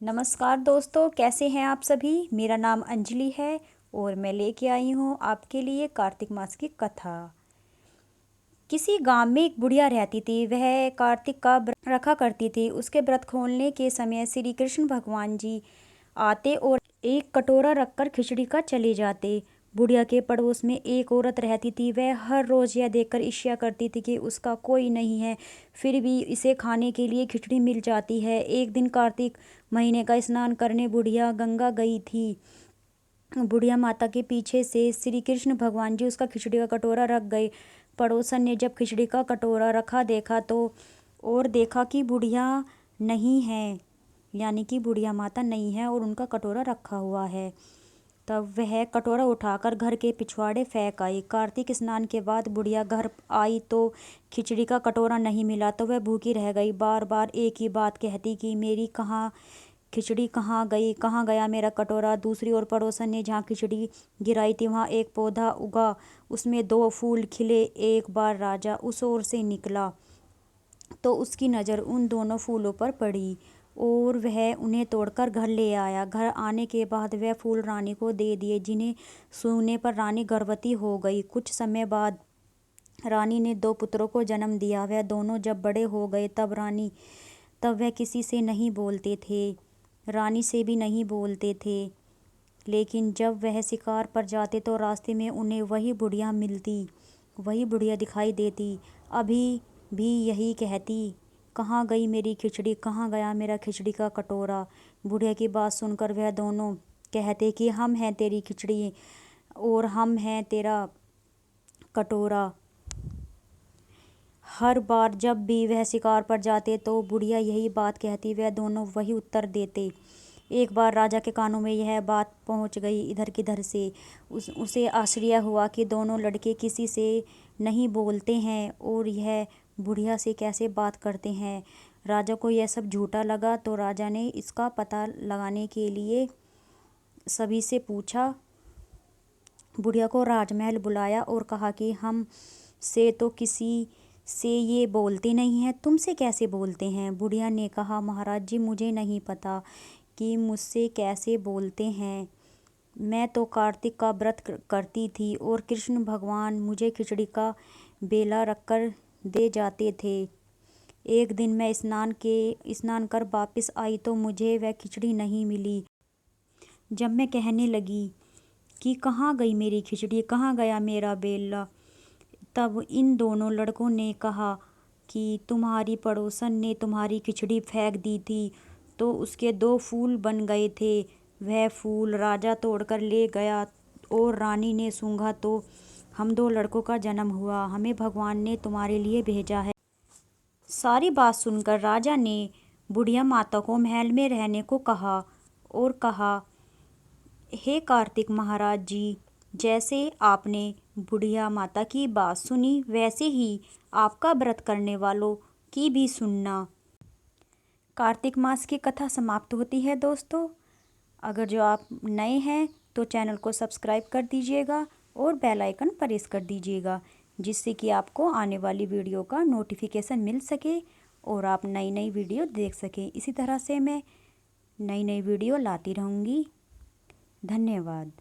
नमस्कार दोस्तों, कैसे हैं आप सभी। मेरा नाम अंजलि है और मैं लेके आई हूँ आपके लिए कार्तिक मास की कथा। किसी गांव में एक बुढ़िया रहती थी। वह कार्तिक का व्रत रखा करती थी। उसके व्रत खोलने के समय श्री कृष्ण भगवान जी आते और एक कटोरा रखकर खिचड़ी का चले जाते। बुढ़िया के पड़ोस में एक औरत रहती थी। वह हर रोज यह देखकर ईर्ष्या करती थी कि उसका कोई नहीं है, फिर भी इसे खाने के लिए खिचड़ी मिल जाती है। एक दिन कार्तिक महीने का स्नान करने बुढ़िया गंगा गई थी। बुढ़िया माता के पीछे से श्री कृष्ण भगवान जी उसका खिचड़ी का कटोरा रख गए। पड़ोसन ने जब खिचड़ी का कटोरा रखा देखा तो और देखा कि बुढ़िया नहीं है, यानी कि बुढ़िया माता नहीं है और उनका कटोरा रखा हुआ है। तब वह कटोरा उठाकर घर के पिछवाड़े फेंक आई। कार्तिक स्नान के बाद बुढ़िया घर आई तो खिचड़ी का कटोरा नहीं मिला तो वह भूखी रह गई। बार बार एक ही बात कहती कि मेरी खिचड़ी कहाँ गई, कहाँ गया मेरा कटोरा। दूसरी ओर पड़ोसन ने जहाँ खिचड़ी गिराई थी वहाँ एक पौधा उगा, उसमें 2 फूल खिले। एक बार राजा उस ओर से निकला तो उसकी नज़र उन दोनों फूलों पर पड़ी और वह उन्हें तोड़कर घर ले आया। घर आने के बाद वह फूल रानी को दे दिए, जिन्हें सूंघने पर रानी गर्भवती हो गई। कुछ समय बाद रानी ने 2 पुत्रों को जन्म दिया। वह दोनों जब बड़े हो गए तब वह किसी से नहीं बोलते थे, रानी से भी नहीं बोलते थे। लेकिन जब वह शिकार पर जाते तो रास्ते में उन्हें वही बुढ़िया मिलती, वही बुढ़िया दिखाई देती। अभी भी यही कहती, कहाँ गई मेरी खिचड़ी, कहाँ गया मेरा खिचड़ी का कटोरा। बुढ़िया की बात सुनकर वह दोनों कहते कि हम हैं तेरी खिचड़ी और हम हैं तेरा कटोरा। हर बार जब भी वह शिकार पर जाते तो बुढ़िया यही बात कहती, वह दोनों वही उत्तर देते। एक बार राजा के कानों में यह बात पहुंच गई इधर किधर से। उसे आश्चर्य हुआ कि दोनों लड़के किसी से नहीं बोलते हैं और यह बुढ़िया से कैसे बात करते हैं। राजा को यह सब झूठा लगा तो राजा ने इसका पता लगाने के लिए सभी से पूछा। बुढ़िया को राजमहल बुलाया और कहा कि हम से तो किसी से ये बोलते नहीं हैं, तुमसे कैसे बोलते हैं। बुढ़िया ने कहा, महाराज जी मुझे नहीं पता कि मुझसे कैसे बोलते हैं। मैं तो कार्तिक का व्रत करती थी और कृष्ण भगवान मुझे खिचड़ी का बेला रखकर दे जाते थे। एक दिन मैं स्नान कर वापस आई तो मुझे वह खिचड़ी नहीं मिली। जब मैं कहने लगी कि कहाँ गई मेरी खिचड़ी, कहाँ गया मेरा बेला, तब इन दोनों लड़कों ने कहा कि तुम्हारी पड़ोसन ने तुम्हारी खिचड़ी फेंक दी थी तो उसके 2 फूल बन गए थे। वह फूल राजा तोड़कर ले गया और रानी ने सूंघा तो हम 2 लड़कों का जन्म हुआ। हमें भगवान ने तुम्हारे लिए भेजा है। सारी बात सुनकर राजा ने बुढ़िया माता को महल में रहने को कहा और कहा, हे कार्तिक महाराज जी, जैसे आपने बुढ़िया माता की बात सुनी वैसे ही आपका व्रत करने वालों की भी सुनना। कार्तिक मास की कथा समाप्त होती है दोस्तों। अगर जो आप नए हैं तो चैनल को सब्सक्राइब कर दीजिएगा और बेल आइकन प्रेस कर दीजिएगा, जिससे कि आपको आने वाली वीडियो का नोटिफिकेशन मिल सके और आप नई नई वीडियो देख सकें। इसी तरह से मैं नई नई वीडियो लाती रहूँगी। धन्यवाद।